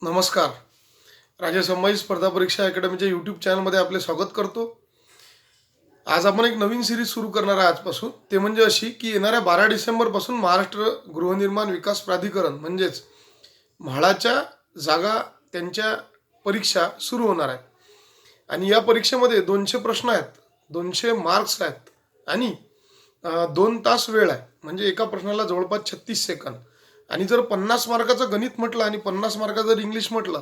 नमस्कार. राजसंमय स्पर्धा परीक्षा अकॅडमीच्या यूट्यूब चॅनलमध्ये आपले स्वागत करतो. आज आपण एक नवीन सिरीज सुरू करणार आहे आजपासून. ते म्हणजे अशी की येणाऱ्या 12 डिसेंबरपासून महाराष्ट्र गृहनिर्माण विकास प्राधिकरण म्हणजेच म्हाडाच्या जागा त्यांच्या परीक्षा सुरू होणार आहेत. आणि या परीक्षेमध्ये 200 प्रश्न आहेत, 200 मार्क्स आहेत आणि 2 तास वेळ आहे. म्हणजे एका प्रश्नाला जवळपास 36 सेकंद. आणि जर 50 मार्काचं गणित म्हटलं आणि 50 मार्काचं जर इंग्लिश म्हटलं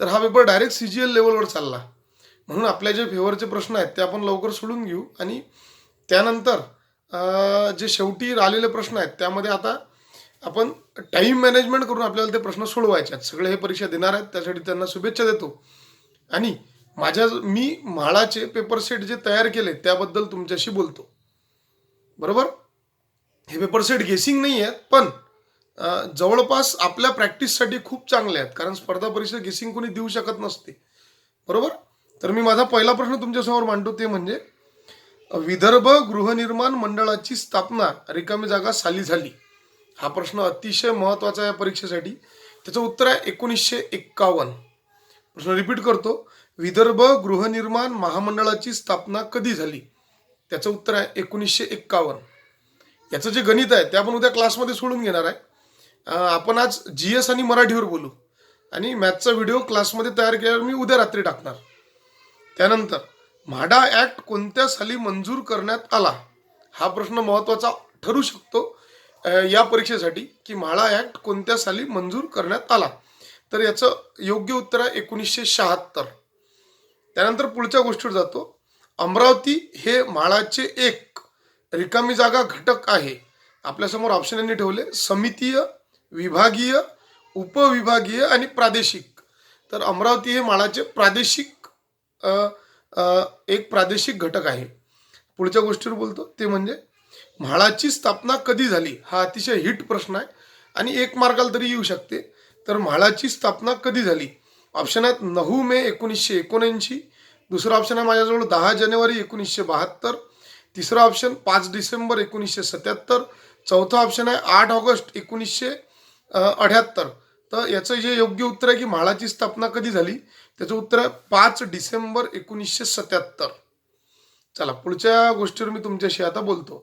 तर हा पेपर डायरेक्ट CGL लेवलवर चालला. म्हणून आपल्या जे फेवरचे प्रश्न आहेत ते आपण लवकर सोडून घेऊ आणि त्यानंतर जे शेवटी राहिलेले प्रश्न आहेत त्यामध्ये आता आपण टाईम मॅनेजमेंट करून आपल्याला ते प्रश्न सोडवायचे आहेत. सगळे हे परीक्षा देणार आहेत, त्यासाठी त्यांना शुभेच्छा देतो. आणि मी म्हाडाचे पेपर सेट जे तयार केले त्याबद्दल तुमच्याशी बोलतो. बरोबर, हे पेपर सेट गेसिंग नाही आहेत, पण जवळपास आपल्या प्रॅक्टिससाठी खूप चांगले आहेत. कारण स्पर्धा परीक्षा गेसिंग कोणी देऊ शकत नसते. बरोबर. तर मी माझा पहिला प्रश्न तुमच्यासमोर मांडतो, ते म्हणजे विदर्भ गृहनिर्माण मंडळाची स्थापना रिकामी जागा साली झाली. हा प्रश्न अतिशय महत्त्वाचा आहे या परीक्षेसाठी. त्याचं उत्तर आहे 1951. प्रश्न रिपीट करतो. विदर्भ गृहनिर्माण महामंडळाची स्थापना कधी झाली? त्याचं उत्तर आहे 1951. याचं जे गणित आहे ते आपण उद्या क्लासमध्ये सोडून घेणार आहे. आपण आज GS आणि मराठीवर बोलू आणि मॅथचा व्हिडिओ क्लासमध्ये तयार केल्यावर मी उद्या रात्री टाकणार. त्यानंतर म्हाडा ॲक्ट कोणत्या साली मंजूर करण्यात आला? हा प्रश्न महत्त्वाचा ठरू शकतो या परीक्षेसाठी की म्हाडा ॲक्ट कोणत्या साली मंजूर करण्यात आला. तर याचं योग्य उत्तर आहे 1976. त्यानंतर पुढच्या गोष्टीवर जातो. अमरावती हे म्हाडाचे एक रिकामी जागा घटक आहे. आपल्यासमोर ऑप्शन यांनी ठेवले: समितीय, विभागीय, उपविभागीय आणि प्रादेशिक. तर अमरावती हे म्हाडाचे एक प्रादेशिक घटक आहे. पुढच्या गोष्टीवर बोलतो, ते म्हणजे म्हाडाची स्थापना कधी झाली. हा अतिशय हिट प्रश्न आहे आणि 1 मार्काला तरी येऊ शकते. तर म्हाडाची स्थापना कधी झाली? ऑप्शन आहेत 9 मे 1979, दुसरा ऑप्शन आहे माझ्याजवळ 10 जानेवारी 1972, तिसरा ऑप्शन 5 डिसेंबर 1977, चौथा ऑप्शन आहे 8 ऑगस्ट 1978. तर याचं जे योग्य उत्तर आहे की म्हाडाची स्थापना कधी झाली, त्याचं उत्तर आहे 5 डिसेंबर 1977. चला, पुढच्या गोष्टीवर मी तुमच्याशी आता बोलतो.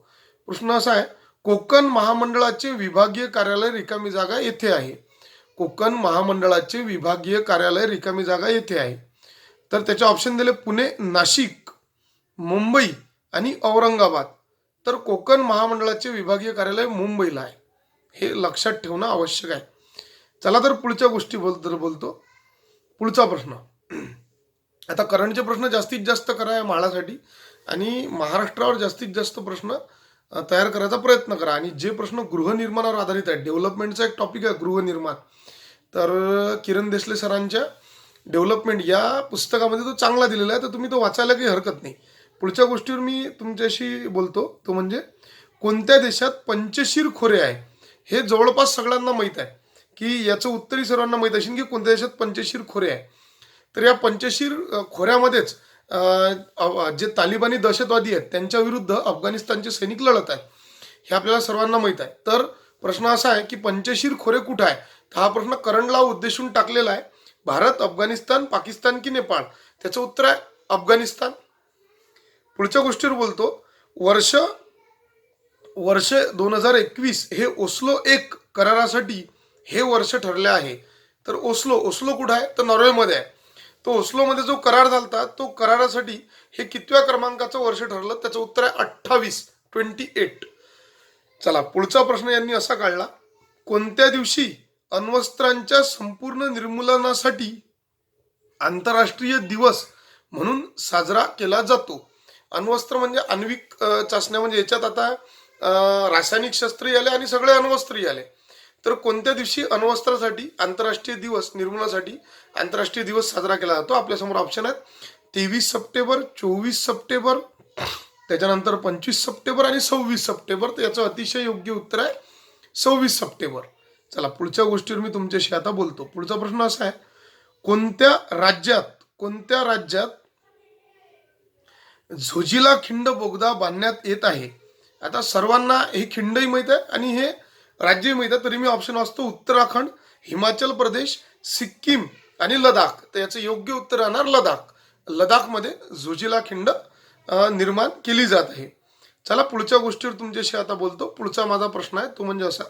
प्रश्न असा आहे: कोकण महामंडळाचे विभागीय कार्यालय रिकामी जागा येथे आहे. कोकण महामंडळाचे विभागीय कार्यालय रिकामी जागा येथे आहे. तर त्याचे ऑप्शन दिले: पुणे, नाशिक, मुंबई आणि औरंगाबाद. तर कोकण महामंडळाचे विभागीय कार्यालय मुंबईला आहे. हे लक्षात ठेवणं आवश्यक आहे. चला तर पुढच्या गोष्टी बोलतो. पुढचा प्रश्न. आता करंटचे प्रश्न जास्तीत जास्त करा म्हाडासाठी आणि महाराष्ट्रावर जास्तीत जास्त प्रश्न तयार करायचा प्रयत्न करा. आणि जे प्रश्न गृहनिर्माणावर आधारित आहे, डेव्हलपमेंटचा एक टॉपिक आहे गृहनिर्माण, तर किरण देसले सरांच्या डेव्हलपमेंट या पुस्तकामध्ये तो चांगला दिलेला आहे, तर तुम्ही तो वाचायला काही हरकत नाही. पुढच्या गोष्टीवर मी तुमच्याशी बोलतो, तो म्हणजे कोणत्या देशात पंचशीर खोरे आहे. हे जवळपास सगळ्यांना माहीत आहे की याचं उत्तरही सर्वांना माहीत असेल की कोणत्या देशात पंचशीर खोरे आहे. तर या पंचशीर खोऱ्यामध्येच जे तालिबानी दहशतवादी आहेत त्यांच्या विरुद्ध अफगाणिस्तानचे सैनिक लढत आहेत, हे आपल्याला सर्वांना माहीत आहे. तर प्रश्न असा आहे की पंचशीर खोरे कुठं आहे. तर हा प्रश्न करंटला उद्देशून टाकलेला आहे: भारत, अफगाणिस्तान, पाकिस्तान की नेपाळ. त्याचं उत्तर आहे अफगाणिस्तान. पुढच्या गोष्टीवर बोलतो. वर्ष 2021 हे ओस्लो 1 करारासाठी हे वर्ष ठरले आहे. तर ओस्लो कुठं आहे? तर नॉर्वेमध्ये आहे. तो ओस्लोमध्ये जो करार झाला तो करारासाठी हे कितव्या क्रमांकाचं वर्ष ठरलं? त्याचं उत्तर आहे 28. चला, पुढचा प्रश्न यांनी असा काढला: कोणत्या दिवशी अण्वस्त्रांच्या संपूर्ण निर्मूलनासाठी आंतरराष्ट्रीय दिवस म्हणून साजरा केला जातो? अण्वस्त्र म्हणजे आण्विक चाचण्या, म्हणजे याच्यात आता रासायनिक शस्त्रही आले आणि सगळे अण्वस्त्रही आले. तर कोणत्या दिवशी अण्वस्त्रासाठी आंतरराष्ट्रीय दिवस निर्मूलनासाठी आंतरराष्ट्रीय दिवस साजरा केला जातो? आपल्यासमोर ऑप्शन आहेत: 23 सप्टेंबर, 24 सप्टेंबर, त्याच्यानंतर 25 सप्टेंबर आणि 26 सप्टेंबर. तर याचं अतिशय योग्य उत्तर आहे 26 सप्टेंबर. चला, पुढच्या गोष्टीवर मी तुमच्याशी आता बोलतो. पुढचा प्रश्न असा आहे: कोणत्या राज्यात झोजिला खिंड बोगदा बांधण्यात येत आहे? आता सर्वांना ही खिंडही माहीत आहे आणि हे राज्यही माहीत आहे, तरी मी ऑप्शन वाचतो: उत्तराखंड, हिमाचल प्रदेश, सिक्कीम आणि लडाख. तर याचं योग्य उत्तर राहणार लडाख. लडाखमध्ये झोजिला खिंड निर्माण केली जात आहे. चला पुढच्या गोष्टीवर तुमच्याशी आता बोलतो. पुढचा माझा प्रश्न आहे तो म्हणजे असा,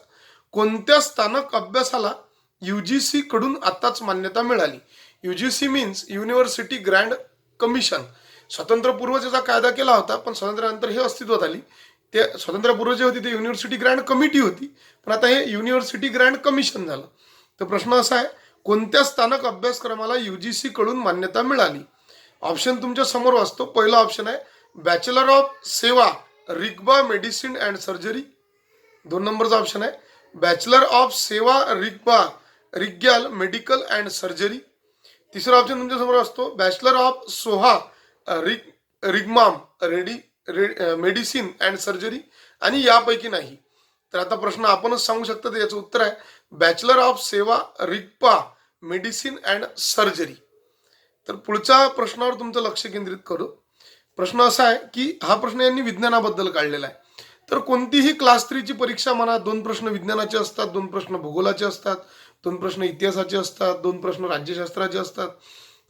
कोणत्या स्थानक अभ्यासाला UGC कडून आताच मान्यता मिळाली? UGC means university grand commission. स्वातंत्र्यपूर्व त्याचा कायदा केला होता, पण स्वातंत्र्यानंतर हे अस्तित्वात आली. ते स्वातंत्र्यपूर्व जे होती ते युनिव्हर्सिटी ग्रँड कमिटी होती, पण आता हे युनिव्हर्सिटी ग्रँड कमिशन झालं. तर प्रश्न असा आहे, कोणत्या स्थानक अभ्यासक्रमाला UGC कडून मान्यता मिळाली? ऑप्शन तुमच्या समोर वाचतो. पहिला ऑप्शन आहे बॅचलर ऑफ सेवा रिग्बा मेडिसिन अँड सर्जरी. 2 नंबरचा ऑप्शन आहे बॅचलर ऑफ सेवा रिग्याल मेडिकल अँड सर्जरी. तिसरा ऑप्शन तुमच्या समोर असतो बॅचलर ऑफ सोहा रिग्माम मेडिसिन अँड सर्जरी, आणि यापैकी नाही. तर आता प्रश्न आपणच सांगू शकता, तर याचं उत्तर आहे बॅचलर ऑफ सेवा रिग्पा मेडिसिन अँड सर्जरी. तर पुढच्या प्रश्नावर तुमचं लक्ष केंद्रित करू. प्रश्न असा आहे की हा प्रश्न यांनी विज्ञानाबद्दल काढलेला आहे. तर कोणतीही क्लास 3ची परीक्षा म्हणा, 2 प्रश्न विज्ञानाचे असतात, 2 प्रश्न भूगोलाचे असतात, 2 प्रश्न इतिहासाचे असतात, 2 प्रश्न राज्यशास्त्राचे असतात.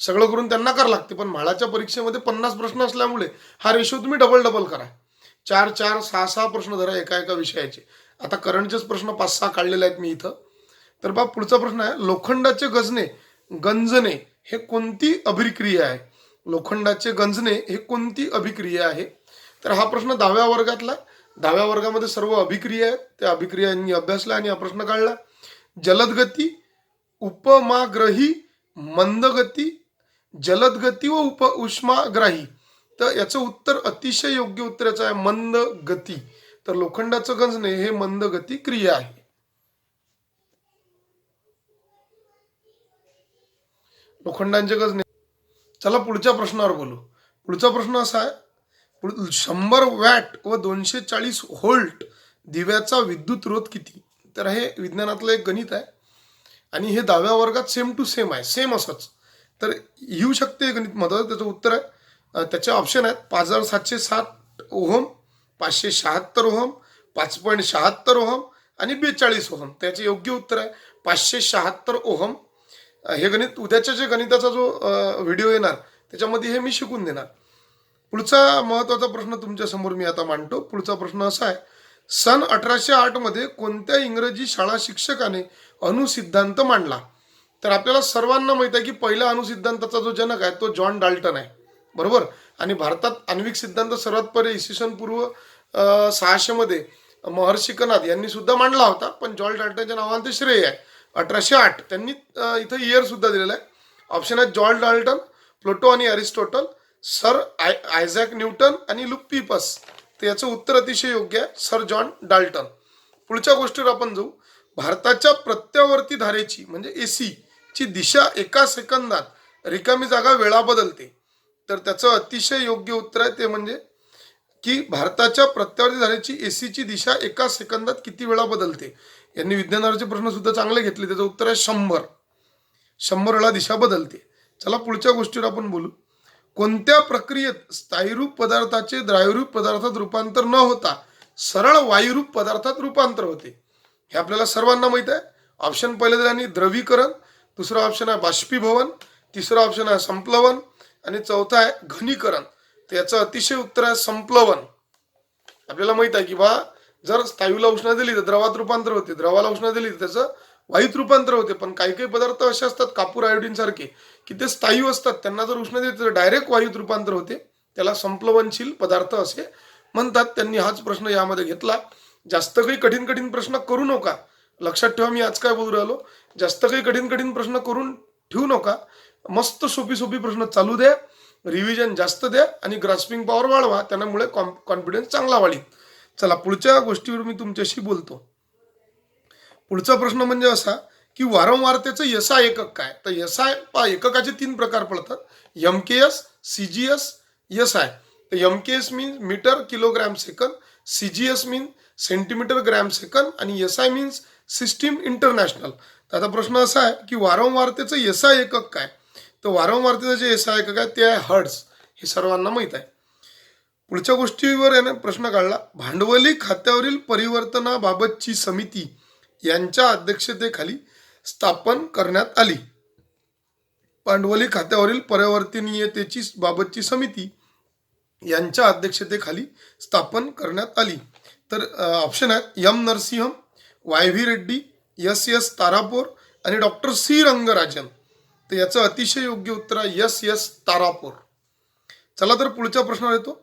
सगळं करून त्यांना करावं लागते. पण म्हाळाच्या परीक्षेमध्ये 50 प्रश्न असल्यामुळे हा रेशो तुम्ही डबल करा. 4 4 6 6 प्रश्न धरा एका विषयाचे. आता करंटचेच प्रश्न 5 6 काढलेले आहेत मी इथं. तर बा पुढचा प्रश्न आहे, लोखंडाचे गंजणे हे कोणती अभिक्रिया आहे? लोखंडाचे गंजणे हे कोणती अभिक्रिया आहे? तर हा प्रश्न 10व्या वर्गातला. 10व्या वर्गामध्ये सर्व अभिक्रिया आहेत, त्या अभिक्रियांनी अभ्यासला आणि हा प्रश्न काढला. जलदगती, उपमाग्रही, मंदगती, जलदगती व उष्माग्राही. तर याचं उत्तर अतिशय योग्य उत्तर याचं आहे मंद गती. तर लोखंडाचं गंजणे हे मंद गती क्रिया आहे. लोखंडांचे गंजणे. चला पुढच्या प्रश्नावर बोलू. पुढचा प्रश्न असा आहे, 100 वॅट व 240 व्होल्ट दिव्याचा विद्युत रोध किती? तर हे विज्ञानातलं एक गणित आहे आणि हे 10व्या वर्गात सेम टू सेम आहे, सेम असंच. तर येऊ शकते गणित महत्वाचं. त्याचं उत्तर आहे, त्याचे ऑप्शन आहेत 5707 ओहम, 576 ओहम, 5.76 ओहम आणि 42 ओहम. त्याचे योग्य उत्तर आहे 576 ओहम. हे गणित उद्याच्या जे गणिताचा जो व्हिडिओ येणार त्याच्यामध्ये हे मी शिकून देणार. पुढचा महत्वाचा प्रश्न तुमच्या समोर मी आता मांडतो. पुढचा प्रश्न असा आहे, सन 1808 मध्ये कोणत्या इंग्रजी शाळा शिक्षकाने अणुसिद्धांत मांडला? तर आपल्याला सर्वांना माहित आहे की पहिल्या अणुसिद्धांताचा जो जनक आहे तो जॉन डाल्टन आहे, बरोबर. आणि भारतात आण्विक सिद्धांत सर्वात पहिले इसवी पूर्व 600 मध्ये महर्षी कनाद यांनी सुद्धा मांडला होता, पण जॉन डाल्टनच्या नावाने ते श्रेय आहे. 1808 त्यांनी इथं इयर सुद्धा दिलेला आहे. ऑप्शन आहे जॉन डाल्टन, प्लूटो आणि अरिस्टॉटल, सर आयझॅक न्यूटन आणि लुपिपस. तर याचं उत्तर अतिशय योग्य आहे सर जॉन डाल्टन. पुढच्या गोष्टीवर आपण जाऊ. भारताच्या प्रत्यावर्ती धारेची म्हणजे AC ची दिशा एका सेकंदात रिकामी जागा वेळा बदलते. तर त्याचं अतिशय योग्य उत्तर आहे ते म्हणजे की भारताच्या प्रत्यावर्ती धारेची AC ची दिशा एका सेकंदात किती वेळा बदलते. यांनी विज्ञानावरचे प्रश्न सुद्धा चांगले घेतले. त्याचं उत्तर आहे 100 वेळा दिशा बदलते. चला पुढच्या गोष्टीवर आपण बोलू. कोणत्या प्रक्रियेत स्थायीरूप पदार्थाचे द्रावरूप पदार्थात रूपांतर न होता सरळ वायुरूप पदार्थात रूपांतर होते? हे आपल्याला सर्वांना माहित आहे. ऑप्शन पहिले दिल्याने द्रवीकरण, दुसरा ऑप्शन आहे बाष्पीभवन, तिसरा ऑप्शन आहे संप्लवन आणि चौथा आहे घनीकरण. तर याचं अतिशय उत्तर आहे संप्लवन. आपल्याला माहित आहे की बा जर स्थायूला उष्णता दिली तर द्रवात रूपांतर होते, द्रवाला उष्णता दिली तर त्याचं वायूत रूपांतर होते. पण काही काही पदार्थ असे असतात कापूर आयोडीन सारखे की ते स्थायू असतात, त्यांना जर उष्णता दिली तर डायरेक्ट वायूत रूपांतर होते. त्याला संप्लवनशील पदार्थ असे म्हणतात. त्यांनी हाच प्रश्न यामध्ये घेतला. जास्त काही कठीण प्रश्न करू नका. लक्षात ठेवा मी आज काय बोलू राहिलो. जास्त काही कठीण प्रश्न करून ठेवू नका. मस्त सोपी प्रश्न चालू द्या, रिव्हिजन जास्त द्या आणि ग्रास्पिंग पॉवर वाढवा. त्यामुळे कॉन्फिडन्स चांगला वाढेल. चला पुढच्या गोष्टीवर मी तुमच्याशी बोलतो. पुढचा प्रश्न म्हणजे असा की वारंवारतेचं SI एकक काय? तर SI एककाचे 3 प्रकार पडतात, MKS, CGS, SI. तर MKS means metre kilogram second, CGS means centimetre gram second आणि SI मीन्स सिस्टीम इंटरनॅशनल. तर आता प्रश्न असा आहे की वारंवारतेचं SI एकक काय? तर वारंवारतेचं जे SI एकक आहे ते आहे हर्ट्झ. हे सर्वांना माहित आहे. पुढच्या गोष्टीवर याने प्रश्न काढला, भांडवली खात्यावरील परिवर्तनाबाबतची समिती यांच्या अध्यक्षतेखाली स्थापन करण्यात आली. भांडवली खात्यावरील परिवर्तनीयतेची बाबतची समिती यांच्या अध्यक्षतेखाली स्थापन करण्यात आली. तर ऑप्शन आहेत M Narasimham, Y V Reddy, S S Tarapore आणि डॉक्टर सी रंगराजन. तर याचं अतिशय योग्य उत्तर आहे एस एस तारापोर. चला तर पुढच्या प्रश्नावर येतो.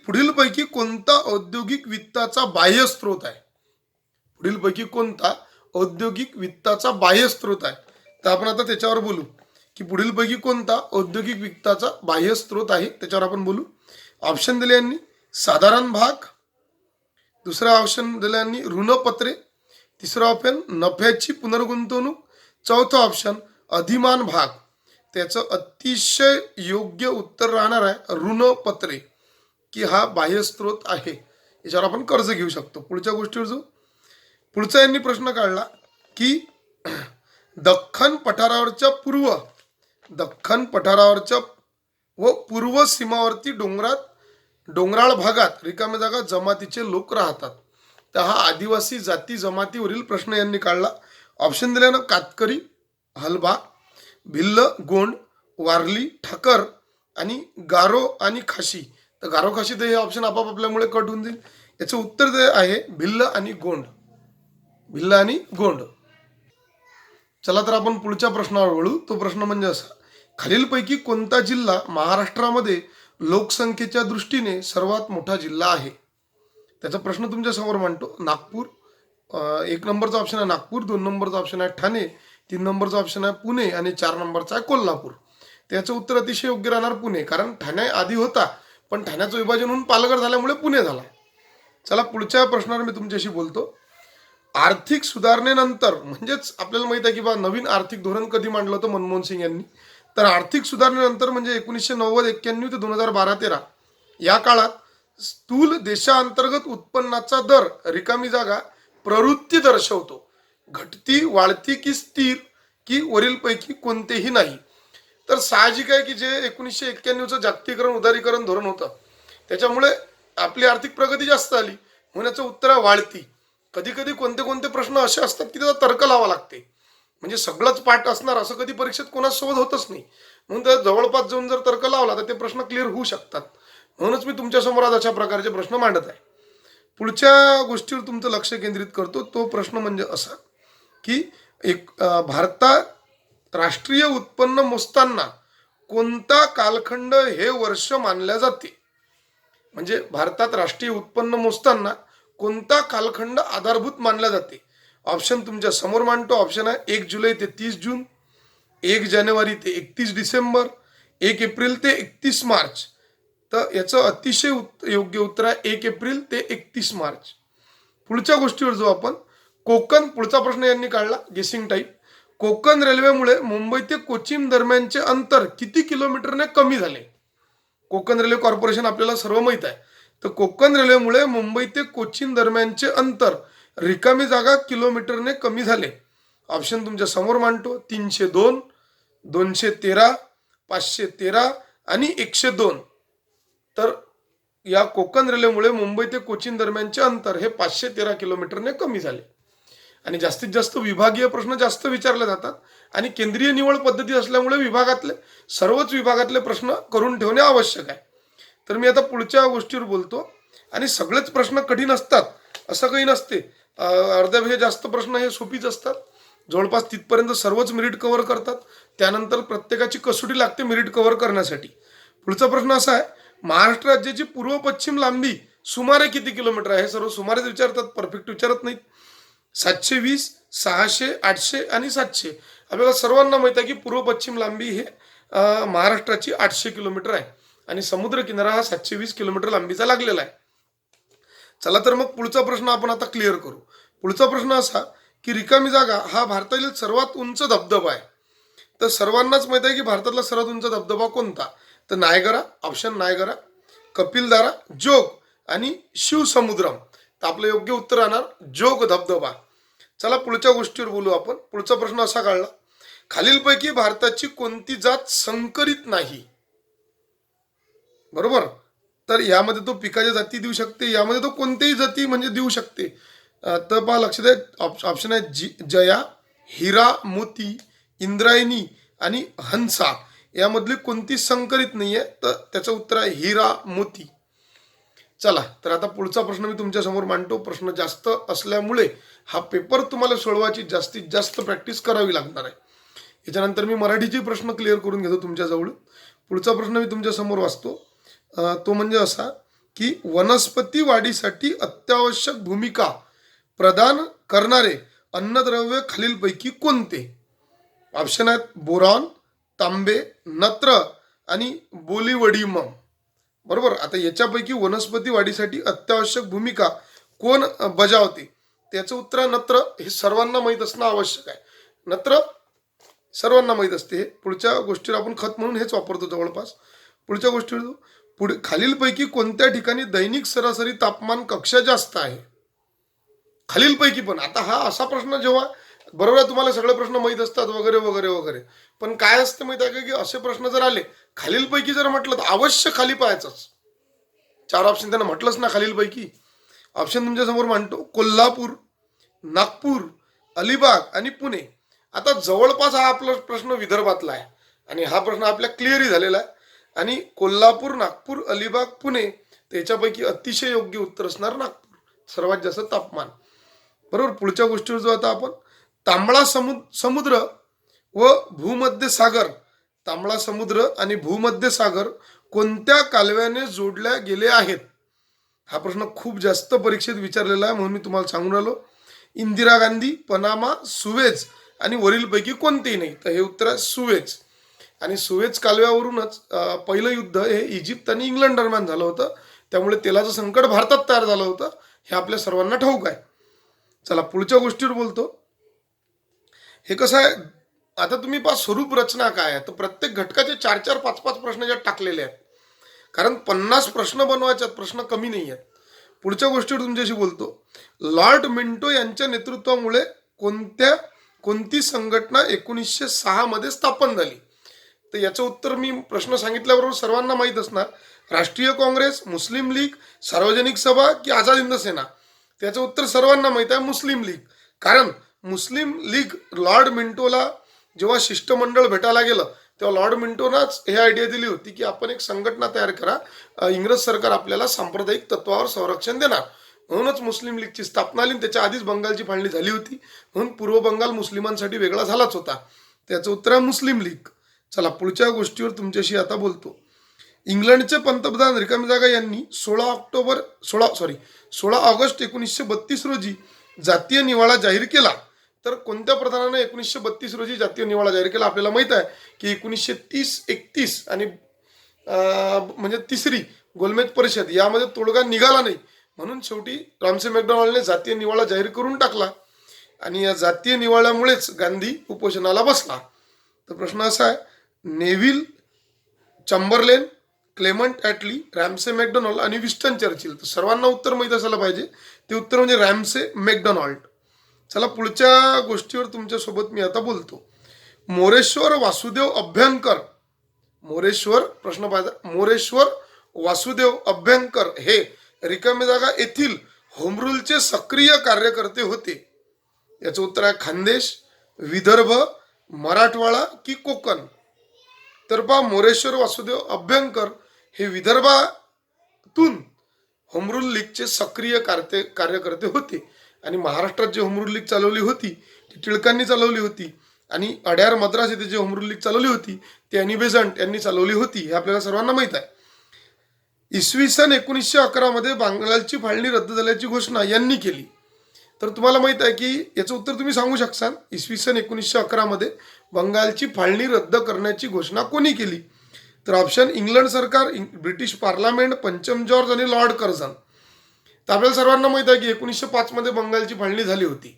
पुढीलपैकी कोणता औद्योगिक वित्ताचा बाह्य स्रोत आहे? पुढीलपैकी कोणता औद्योगिक वित्ताचा बाह्य स्रोत आहे? तर आपण आता त्याच्यावर बोलू की पुढीलपैकी कोणता औद्योगिक वित्ताचा बाह्य स्रोत आहे, त्याच्यावर आपण बोलू. ऑप्शन दिले यांनी साधारण भाग, दुसरा ऑप्शन दिला यांनी ऋणपत्रे, तिसरा ऑप्शन नफ्याची पुनर्गुंतवणूक, चौथा ऑप्शन अधिमान भाग. त्याचं अतिशय योग्य उत्तर राहणार आहे ऋणपत्रे, की हा बाह्य स्रोत आहे, याच्यावर आपण कर्ज घेऊ शकतो. पुढच्या गोष्टीवर जाऊ. पुढचा यांनी प्रश्न काढला की दख्खन पठारावरच्या व पूर्व सीमावर्ती डोंगराळ भागात रिकाम्या जागा जमातीचे लोक राहतात. तर हा आदिवासी जाती जमातीवरील प्रश्न यांनी काढला. ऑप्शन दिल्यानं कातकरी, हलबा, भिल्ल, गोंड, वारली, ठाकर आणि गारो आणि खाशी. तर गारो खाशी तर हे ऑप्शन आपापल्यामुळे कट होऊन जाईल. याचं उत्तर ते आहे भिल्ल आणि गोंड. चला तर आपण पुढच्या प्रश्नावर वळू. तो प्रश्न म्हणजे असा, खालीलपैकी कोणता जिल्हा महाराष्ट्रामध्ये लोकसंख्येच्या दृष्टीने सर्वात मोठा जिल्हा आहे? त्याचा प्रश्न तुमच्या समोर मांडतो. नागपूर, 1 नंबरचा ऑप्शन आहे नागपूर, 2 नंबरचा ऑप्शन आहे ठाणे, 3 नंबरचा ऑप्शन आहे पुणे आणि 4 नंबरचा आहे कोल्हापूर. त्याचं उत्तर अतिशय योग्य राहणार पुणे, कारण ठाणे आधी होता पण ठाण्याचं विभाजन होऊन पालघर झाल्यामुळे पुणे झाला. चला पुढच्या प्रश्नावर मी तुमच्याशी बोलतो. आर्थिक सुधारणेनंतर, म्हणजेच आपल्याला माहित आहे की बा नवीन आर्थिक धोरण कधी मांडलं होतं मनमोहन सिंग यांनी. तर आर्थिक सुधारणेनंतर म्हणजे 1990-91 ते 2012-13 या काळात स्थूल देशांतर्गत उत्पन्नाचा दर रिकामी जागा प्रवृत्ती दर्शवतो. घटती, वाढती की स्थिर की वरीलपैकी कोणतेही नाही. तर साहजिक आहे की जे 1991चं जागतिकीकरण उदारीकरण धोरण होतं त्याच्यामुळे आपली आर्थिक प्रगती जास्त आली, म्हणून याचं उत्तर आहे वाढती. कधी कधी कोणते कोणते प्रश्न असे असतात की त्याचा तर्क लावा लागते, म्हणजे सगळंच पाठ असणार असं कधी परीक्षेत कोणासोबत होतच नाही. म्हणून त्या जवळपास जाऊन जर तर्क लावला तर ते प्रश्न क्लिअर होऊ शकतात. म्हणूनच मी तुमच्यासमोर आज अशा प्रकारचे प्रश्न मांडत आहे. पुढच्या गोष्टीवर तुमचं लक्ष केंद्रित करतो. तो प्रश्न म्हणजे असा की भारतात राष्ट्रीय उत्पन्न मोजताना कोणता कालखंड हे वर्ष मानल्या जाते? म्हणजे भारतात राष्ट्रीय उत्पन्न मोजताना कोणता कालखंड आधारभूत मानला जाते? ऑप्शन तुमच्या समोर मांडतो. ऑप्शन आहे 1 जुलै ते 30 जून, 1 जानेवारी ते 31 डिसेंबर, 1 एप्रिल ते 31 मार्च. तर याचं अतिशय योग्य उत्तर आहे 1 एप्रिल ते 31 मार्च. पुढच्या गोष्टीवर जो आपण कोकण, पुढचा प्रश्न यांनी काढला गेसिंग टाईप. कोकण रेल्वेमुळे मुंबई ते कोचीन दरम्यानचे अंतर किती किलोमीटरने कमी झाले? कोकण रेल्वे कॉर्पोरेशन आपल्याला सर्व माहीत आहे. तर कोकण रेल्वेमुळे मुंबई ते कोचीन दरम्यानचे अंतर रिकामी जागा किलोमीटरने कमी झाले. ऑप्शन तुमच्या समोर मांडतो. 302, 213, 513 आणि 102. तर या कोकण रेल्वेमुळे मुंबई ते कोचीन दरम्यानचे अंतर हे 513 किलोमीटरने कमी झाले. आणि जास्तीत जास्त विभागीय प्रश्न जास्त विचारले जातात आणि केंद्रीय निवड पद्धती असल्यामुळे सर्वच विभागातले प्रश्न करून ठेवणे आवश्यक आहे. तर मी आता पुढच्या गोष्टीवर बोलतो. आणि सगळेच प्रश्न कठीण असतात असं काही नसते. अर्ध्यापेक्षा जास्त प्रश्न हे सोपीच असतात. जवळपास तिथपर्यंत सर्वच मेरिट कव्हर करतात. त्यानंतर प्रत्येकाची कसोटी लागते मेरिट कव्हर करण्यासाठी. पुढचा प्रश्न असा आहे, महाराष्ट्र राज्याची पूर्व पश्चिम लांबी सुमारे किती किलोमीटर आहे? हे सर्व सुमारेच विचारतात, परफेक्ट विचारत नाहीत. 720, 600, 800 आणि 700. आपल्याला सर्वांना माहित आहे की पूर्व पश्चिम लांबी हे महाराष्ट्राची 800 किलोमीटर आहे आणि समुद्र किनारा हा 720 किलोमीटर लांबीचा लागलेला आहे. चला तर मग पुढचा प्रश्न आपण आता क्लिअर करू. पुढचा प्रश्न असा की रिकामी जागा हा भारतातील सर्वात उंच धबधबा आहे. तर सर्वांनाच माहित आहे की भारतातला सर्वात उंच धबधबा कोणता? तर नायगरा, ऑप्शन नायगरा, कपिलधारा, जोग आणि शिवसमुद्रम. तर आपलं योग्य उत्तर राहणार जोग धबधबा. चला पुढच्या गोष्टीवर बोलू आपण. पुढचा प्रश्न असा काढला, खालीलपैकी भारताची कोणती जात संकरित नाही? बरोबर. तर यामध्ये तो पिकाच्या जाती देऊ शकते, यामध्ये तो कोणत्याही जाती म्हणजे देऊ शकते. तर पहा लक्ष द्या, ऑप्शन आहे जया, हिरा, मोती, इंद्रायणी आणि हंसा यामधली कोणती संकरित नाहीये, तर त्याचं उत्तर आहे हिरा, मोती. चला तर आता पुढचा प्रश्न मी तुमच्या समोर मांडतो. प्रश्न जास्त असल्यामुळे हा पेपर तुम्हाला सोडवायची जास्तीत जास्त प्रॅक्टिस करावी लागणार आहे. याच्यानंतर मी मराठीचे प्रश्न क्लिअर करून घेतो तुमच्याजवळ. पुढचा प्रश्न मी तुमच्या समोर वाचतो. तो म्हणजे असा की वनस्पती वाढीसाठी अत्यावश्यक भूमिका प्रदान करणारे अन्नद्रव्य खालीलपैकी कोणते? ऑप्शन आहेत बोरॉन, तांबे, नत्र आणि बोलिवडीमम. बरोबर. आता याच्यापैकी वनस्पती वाढीसाठी अत्यावश्यक भूमिका कोण बजावते? त्याचं उत्तर आहे नत्र. हे सर्वांना माहीत असणं आवश्यक आहे. नत्र सर्वांना माहीत असते. पुढच्या गोष्टीवर आपण खत म्हणून हेच वापरतो जवळपास. पुढच्या गोष्टीवर पुढे खालीलपैकी कोणत्या ठिकाणी दैनिक सरासरी तापमान कक्षा जास्त आहे? खालीलपैकी पण. आता हा असा प्रश्न जेव्हा बरोबर आहे, तुम्हाला सगळे प्रश्न माहीत असतात वगैरे वगैरे वगैरे, पण काय असतं माहिती आहे का, की असे प्रश्न जर आले खालीलपैकी जर म्हटलं तर अवश्य खाली पाहायचंच. 4 ऑप्शन त्यांना म्हटलंच ना खालीलपैकी. ऑप्शन तुमच्या समोर मांडतो. कोल्हापूर, नागपूर, अलिबाग आणि पुणे. आता जवळपास हा आपला प्रश्न विदर्भातला आहे आणि हा प्रश्न आपल्या क्लिअरही झालेला आहे. आणि कोल्हापूर, नागपूर, अलिबाग, पुणे, त्याच्यापैकी अतिशय योग्य उत्तर असणार नागपूर. सर्वात जास्त तापमान. बरोबर. पुढच्या गोष्टीवर जो आता आपण तांबडा समुद्र व भूमध्य सागर, तांबडा समुद्र आणि भूमध्य सागर कोणत्या कालव्याने जोडल्या गेले आहेत? हा प्रश्न खूप जास्त परीक्षेत विचारलेला आहे म्हणून मी तुम्हाला सांगून राहिलो. इंदिरा गांधी, पनामा, सुवेज आणि वरीलपैकी कोणतेही नाही. तर हे उत्तर आहे सुवेज. आणि सुवेज कालव्यावरूनच पहिलं युद्ध हे इजिप्त आणि इंग्लंड दरम्यान झालं होतं. त्यामुळे तेलाचं संकट भारतात तयार झालं होतं, हे आपल्या सर्वांना ठाऊक आहे. चला पुढच्या गोष्टीवर बोलतो. हे कसं आहे, आता तुम्ही पहा स्वरूप रचना काय आहे. तर प्रत्येक घटकाचे 4-4, 5-5 प्रश्न ज्यात टाकलेले आहेत, कारण 50 प्रश्न बनवायचे आहेत, प्रश्न कमी नाही आहेत. पुढच्या गोष्टीवर तुमच्याशी बोलतो. लॉर्ड मिंटो यांच्या नेतृत्वामुळे कोणती संघटना 1906 मध्ये स्थापन झाली? तर याचं उत्तर मी प्रश्न सांगितल्याबरोबर सर्वांना माहीत असणार. राष्ट्रीय काँग्रेस, मुस्लिम लीग, सार्वजनिक सभा की आझाद हिंद सेना? त्याचं उत्तर सर्वांना माहीत आहे, मुस्लिम लीग. कारण मुस्लिम लीग लॉर्ड मिंटोला जेव्हा शिष्टमंडळ भेटायला गेलं तेव्हा लॉर्ड मिंटोनाच हे आयडिया दिली होती की आपण एक संघटना तयार करा, इंग्रज सरकार आपल्याला सांप्रदायिक तत्वावर संरक्षण देणार. म्हणूनच मुस्लिम लीगची स्थापना झाली. त्याच्या आधीच बंगालची फाळणी झाली होती, म्हणून पूर्व बंगाल मुस्लिमांसाठी वेगळा झालाच होता. त्याचं उत्तर आहे मुस्लिम लीग. चला पुढच्या गोष्टीवर तुमच्याशी आता बोलतो. इंग्लंडचे पंतप्रधान रिकामी जागा यांनी 16 ऑगस्ट 1932 रोजी जातीय निवाडा जाहीर केला. तर कोणत्या प्रधानाने 1932 रोजी जातीय निवाडा जाहीर केला? आपल्याला माहित आहे की 1930-31 आणि म्हणजे तिसरी गोलमेज परिषद यामध्ये तोडगा निघाला नाही, म्हणून शेवटी रामसे मॅकडोनाल्डने जातीय निवाडा जाहीर करून टाकला आणि या जातीय निवाड्यामुळेच गांधी उपोषणाला बसला. तर प्रश्न असा आहे, नेव्हिल चंबरलेन, क्लेमंट ॲटली, रॅमसे मॅकडोनाल्ड आणि विस्टन चर्चिल. तर सर्वांना उत्तर माहीत असायला पाहिजे. ते उत्तर म्हणजे रॅमसे मॅकडोनाल्ड. चला पुढच्या गोष्टीवर तुमच्यासोबत मी आता बोलतो. मोरेश्वर वासुदेव अभ्यंकर, मोरेश्वर वासुदेव अभ्यंकर हे रिकामी जागा येथील होमरूलचे सक्रिय कार्यकर्ते होते. याचं उत्तर आहे खानदेश, विदर्भ, मराठवाडा की कोकण? तर पहा, मोरेश्वर वासुदेव अभ्यंकर हे विदर्भातून होमरूल लीगचे सक्रिय कार्यकर्ते होते. आणि महाराष्ट्रात जे होमरूल लीग चालवली होती ती टिळकांनी चालवली होती. आणि अड्यार मद्रास येथे जे होमरूल लीग चालवली होती ती ॲनी बेझंट यांनी चालवली होती. हे आपल्याला सर्वांना माहीत आहे. इसवी सन 1911 मध्ये बंगालची फाळणी रद्द झाल्याची घोषणा यांनी केली. तर तुम्हाला माहित आहे की याचं उत्तर तुम्ही सांगू शकता. इसवी सन 1911 मध्ये बंगालची फाळणी रद्द करण्याची घोषणा कोणी केली? तर ऑप्शन इंग्लंड सरकार, ब्रिटिश पार्लमेंट, पंचम जॉर्ज आणि लॉर्ड कर्झन. तर आपल्याला सर्वांना माहित आहे की 1905 मध्ये बंगालची फाळणी झाली होती.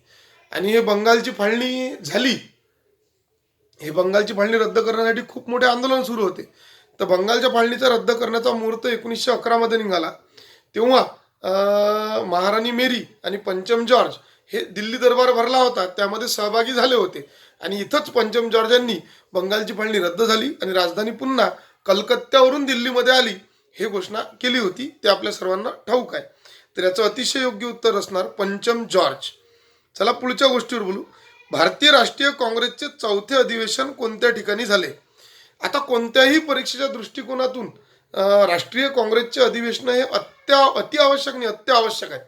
आणि हे बंगालची फाळणी झाली, हे बंगालची फाळणी रद्द करण्यासाठी खूप मोठे आंदोलन सुरू होते. तर बंगालच्या फाळणीचा रद्द करण्याचा मुहूर्त 1911 मध्ये निघाला. तेव्हा महाराणी मेरी आणि पंचम जॉर्ज हे दिल्ली दरबार भरला होता, त्यामध्ये सहभागी झाले होते. आणि इथंच पंचम जॉर्ज यांनी बंगालची फाळणी रद्द झाली आणि राजधानी पुन्हा कलकत्त्यावरून दिल्लीमध्ये आली हे घोषणा केली होती. ते आपल्या सर्वांना ठाऊक आहे. तर याचं अतिशय योग्य उत्तर असणार पंचम जॉर्ज. चला पुढच्या गोष्टीवर बोलू. भारतीय राष्ट्रीय काँग्रेसचे चौथे अधिवेशन कोणत्या ठिकाणी झाले? आता कोणत्याही परीक्षेच्या दृष्टिकोनातून राष्ट्रीय काँग्रेसचे अधिवेशन हे अति आवश्यक नाही, अत्यावश्यक आहे.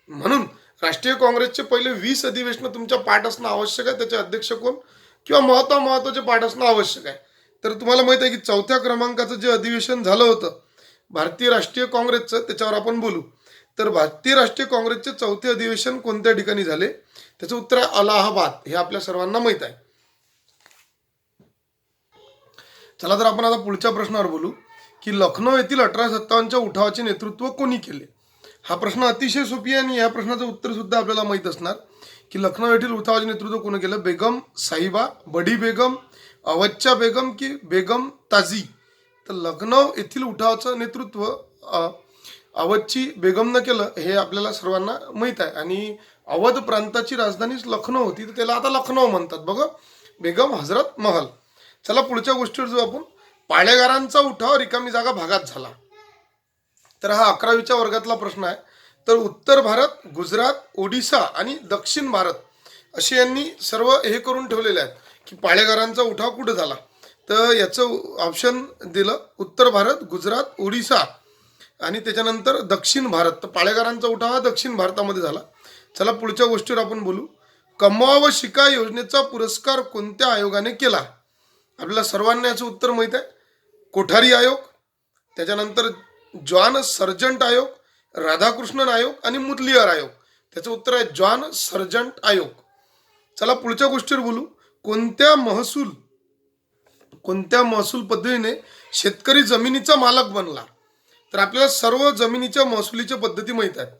म्हणून राष्ट्रीय काँग्रेसचे पहिले 20 अधिवेशन तुमच्या पाठ असणं आवश्यक आहे. त्याचे अध्यक्ष कोण किंवा महत्वाचे पाठ असणं आवश्यक आहे. तर तुम्हाला माहित आहे की चौथ्या क्रमांकाचं जे अधिवेशन झालं होतं भारतीय राष्ट्रीय काँग्रेसचं, त्याच्यावर आपण बोलू. तर भारतीय राष्ट्रीय काँग्रेसचे चौथे अधिवेशन कोणत्या ठिकाणी झाले? त्याचं उत्तर आहे अलाहाबाद. हे आपल्या सर्वांना माहित आहे. चला तर आपण आता पुढच्या प्रश्नावर बोलू की लखनौ येथील 1857च्या उठावाचे नेतृत्व कोणी केले? हा प्रश्न अतिशय सोपी आहे आणि या प्रश्नाचं उत्तर सुद्धा आपल्याला माहित असणार की लखनौ येथील उठावाचे नेतृत्व कोणी केलं? बेगम साहिबा, बडी बेगम, अवच्चा बेगम की बेगम ताजी? तर लखनौ येथील उठावाचं नेतृत्व अवधची बेगमनं केलं हे आपल्याला सर्वांना माहीत आहे. आणि अवध प्रांताची राजधानीच लखनौ होती, तर त्याला आता लखनौ म्हणतात बघा. बेगम हजरत महल. चला पुढच्या गोष्टीवर जो आपण पाळेगारांचा उठाव रिकामी जागा भागात झाला. तर हा 11वीच्या वर्गातला प्रश्न आहे. तर उत्तर भारत, गुजरात, ओडिशा आणि दक्षिण भारत असे यांनी सर्व हे करून ठेवलेले आहेत की पाळेगारांचा उठाव कुठे झाला. तर याचं ऑप्शन दिलं उत्तर भारत, गुजरात, ओडिशा आणि त्याच्यानंतर दक्षिण भारत. तर पाळेगारांचा उठाव हा दक्षिण भारतामध्ये झाला. चला पुढच्या गोष्टीवर आपण बोलू. कमवा व शिका योजनेचा पुरस्कार कोणत्या आयोगाने केला? आपल्याला सर्वांना याचं उत्तर माहीत आहे. कोठारी आयोग, त्याच्यानंतर जॉन सर्जंट आयोग, राधाकृष्णन आयोग आणि मुदलियार आयोग. त्याचं उत्तर आहे जॉन सर्जंट आयोग. चला पुढच्या गोष्टीवर बोलू. कोणत्या महसूल पद्धतीने शेतकरी जमिनीचा मालक बनला? तर आपल्याला सर्व जमिनीच्या महसुलीच्या पद्धती माहीत आहेत.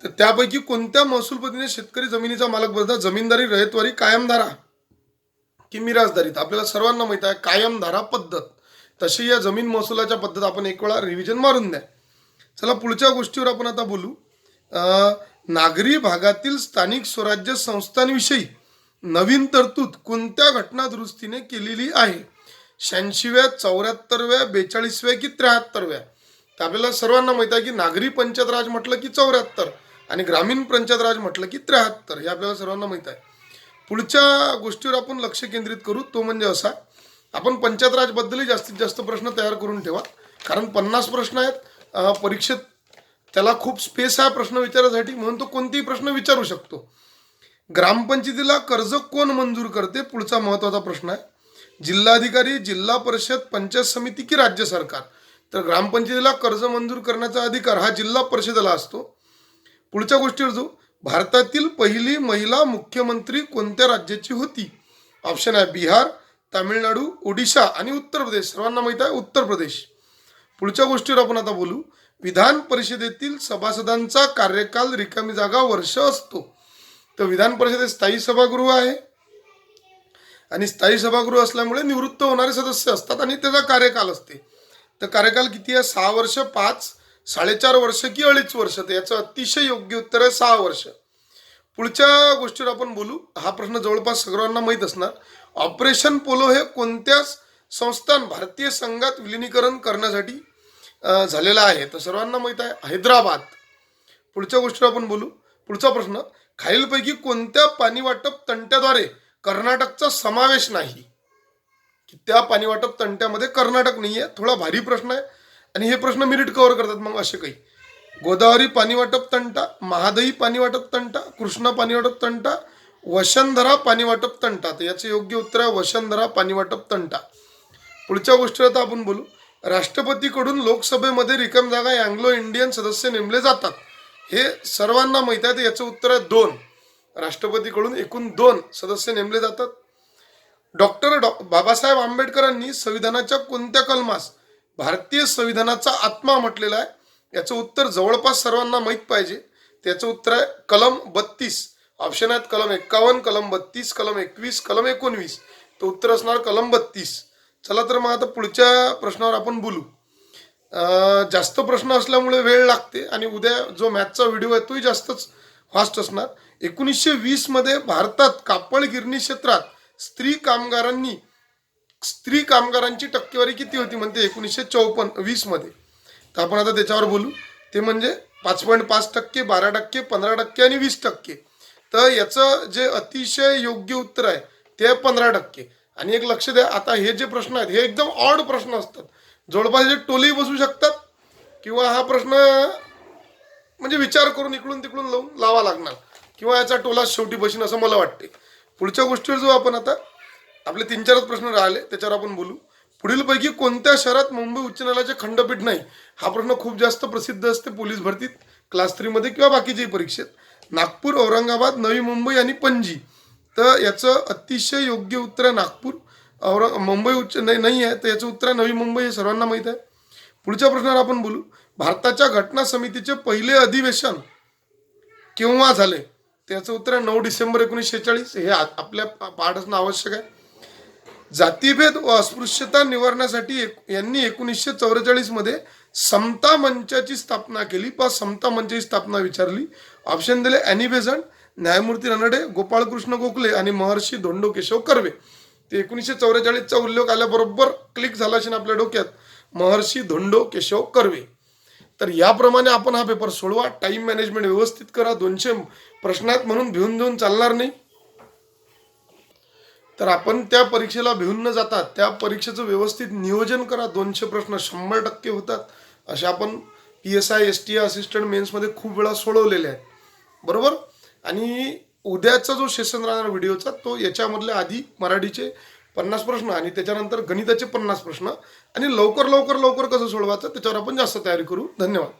तर त्यापैकी कोणत्या महसूल पद्धतीने शेतकरी जमिनीचा मालक बनला? जमीनदारी, रयतवारी, कायमधारा की मिराजदारी? आपल्याला सर्वांना माहित आहे कायमधारा पद्धत. तशी या जमीन महसुलाच्या पद्धत आपण एक वेळा रिव्हिजन मारून द्या. चला पुढच्या गोष्टीवर आपण आता बोलू. नागरी भागातील स्थानिक स्वराज्य संस्थांविषयी नवीन तरतूद कोणत्या घटना दुरुस्तीने केलेली आहे? 86व्या, 74व्या, 42व्या की 73व्या? तर आपल्याला सर्वांना माहित आहे की नागरी पंचायत राज म्हटलं की 74 आणि ग्रामीण पंचायत राज म्हटलं की 73. हे आपल्याला सर्वांना माहित आहे. पुढच्या गोष्टीवर आपण लक्ष केंद्रित करू. तो म्हणजे असा, आपण पंचायत राज बद्दलही जास्तीत जास्त प्रश्न तयार करून ठेवा, कारण 50 प्रश्न आहेत परीक्षेत. त्याला खूप स्पेस आहे प्रश्न विचारासाठी, म्हणून तो कोणतेही प्रश्न विचारू शकतो. ग्रामपंचायतीला कर्ज कोण मंजूर करते? पुढचा महत्वाचा प्रश्न आहे. जिल्हाधिकारी, जिल्हा परिषद, पंचायत समिती की राज्य सरकार? तर ग्रामपंचायतीला कर्ज मंजूर करण्याचा अधिकार हा जिल्हा परिषदेला असतो. पुढच्या गोष्टीवर जो भारतातील पहिली महिला मुख्यमंत्री कोणत्या राज्याची होती? ऑप्शन आहे बिहार, तामिळनाडू, ओडिशा आणि उत्तर प्रदेश. सर्वांना माहित आहे उत्तर प्रदेश. पुढच्या गोष्टीवर आपण आता बोलू. विधान परिषदेतील सभासदांचा कार्यकाल रिकामी जागा वर्ष असतो. तर विधान परिषदेत स्थायी सभागृह आहे आणि स्थायी सभागृह असल्यामुळे निवृत्त होणारे सदस्य असतात आणि त्याचा कार्यकाल असते. तर कार्यकाल किती आहे? 6 वर्ष, 5, 4.5 वर्ष की 2.5 वर्ष? तर याचं अतिशय योग्य उत्तर आहे 6 वर्ष. पुढच्या गोष्टीवर आपण बोलू. हा प्रश्न जवळपास सर्वांना माहीत असणार. ऑपरेशन पोलो हे कोणत्या संस्थान भारतीय संघात विलिनीकरण करण्यासाठी झालेला आहे? तर सर्वांना माहीत आहे हैदराबाद. पुढच्या गोष्टीवर आपण बोलू. पुढचा प्रश्न, खालीलपैकी कोणत्या पाणी वाटप तंट्याद्वारे कर्नाटकचा समावेश नाही? की त्या पाणी वाटप तंट्यामध्ये कर्नाटक नाहीये. थोडा भारी प्रश्न आहे आणि हे प्रश्न मिनिट कव्हर करतात मग असे काही. गोदावरी पाणी वाटप तंटा, महादई पाणी वाटप तंटा, कृष्णा पाणी वाटप तंटा, वसुंधरा पाणी वाटप तंटा? तर याचे योग्य उत्तर आहे वसुंधरा पाणी वाटप तंटा. पुढच्या गोष्टीवर आता आपण बोलू. राष्ट्रपतीकडून लोकसभेमध्ये रिकाम जागा अँग्लो इंडियन सदस्य नेमले जातात. हे सर्वांना माहित आहे. तर याचं उत्तर आहे 2. राष्ट्रपतीकडून एकूण 2 सदस्य नेमले जातात. डॉक्टर बाबासाहेब आंबेडकरांनी संविधानाच्या कोणत्या कलमास भारतीय संविधानाचा आत्मा म्हटलेला आहे? याचं उत्तर जवळपास सर्वांना माहीत पाहिजे. त्याचं उत्तर आहे कलम 32. ऑप्शन आहेत कलम 51, कलम 32, कलम 21, कलम 19. तर उत्तर असणार कलम 32. चला तर मग आता पुढच्या प्रश्नावर आपण बोलू. जास्त प्रश्न असल्यामुळे वेळ लागते आणि उद्या जो मॅथचा व्हिडिओ आहे तोही जास्तच फास्ट असणार. 1920 मध्ये भारतात कापड गिरणी क्षेत्रात स्त्री कामगारांची टक्केवारी किती होती म्हणते 1920 मध्ये? तर आपण आता त्याच्यावर बोलू. ते म्हणजे 5.5%, 12%, 15% आणि 20%. तर याचं जे अतिशय योग्य उत्तर आहे ते आहे 15%. आणि एक लक्ष द्या, आता हे जे प्रश्न आहेत हे एकदम ऑड प्रश्न असतात, जवळपास जे टोली बसू शकतात, किंवा हा प्रश्न म्हणजे विचार करून इकडून तिकडून लावून लावा लागणार, किंवा याचा टोला शेवटी बसीन असं मला वाटते. पुढच्या गोष्टीवर जो आपण आता आपले 3-4 प्रश्न राहिले त्याच्यावर आपण बोलू. पुढीलपैकी कोणत्या शहरात मुंबई उच्च न्यायालयाचे खंडपीठ नाही? हा प्रश्न खूप जास्त प्रसिद्ध असते पोलीस भरतीत, क्लास 3 मध्ये किंवा बाकीच्याही परीक्षेत. नागपूर, औरंगाबाद, नवी मुंबई आणि पणजी. तर याचं अतिशय योग्य उत्तर आहे नागपूर. मुंबई उच्च नाही आहे, तर याचं उत्तर आहे नवी मुंबई, हे सर्वांना माहीत आहे. पुढच्या प्रश्नावर आपण बोलू. भारताच्या घटना समितीचे पहिले अधिवेशन केव्हा झाले? त्याचं उत्तर आहे 9 डिसेंबर 1946. हे आपल्या पाठ असणं आवश्यक आहे. जातीभेद व अस्पृश्यता निवारण्यासाठी यांनी 1944 मध्ये समता मंचाची स्थापना केली. समता मंचाची स्थापना विचारली. ऑप्शन दिले ॲनी बेझंट, न्यायमूर्ती रानडे, गोपाळकृष्ण गोखले आणि महर्षी धोंडो केशव कर्वे. ते 1944चा उल्लेख आल्याबरोबर क्लिक झाला असेल आपल्या डोक्यात, महर्षी धोंडो केशव कर्वे. तर याप्रमाणे आपण हा पेपर सोडवा. टाइम मॅनेजमेंट व्यवस्थित करा. 200 प्रश्न आहेत म्हणून भिवून देऊन चालणार नाही. तर आपण त्या परीक्षेला भिवून न जाता त्या परीक्षेचं व्यवस्थित नियोजन करा. 200 प्रश्न 100% होतात. असे आपण PSI STI असिस्टंट मेन्समध्ये खूप वेळा सोडवलेले आहेत, बरोबर. आणि उद्याचा जो सेशन राहणार व्हिडिओचा, तो याच्यामधले आधी मराठीचे 50 प्रश्न आणि त्याच्यानंतर गणिताचे 50 प्रश्न, आणि लवकर लवकर लवकर कसं सोडवायचं त्याच्यावर आपण जास्त तयारी करू. धन्यवाद.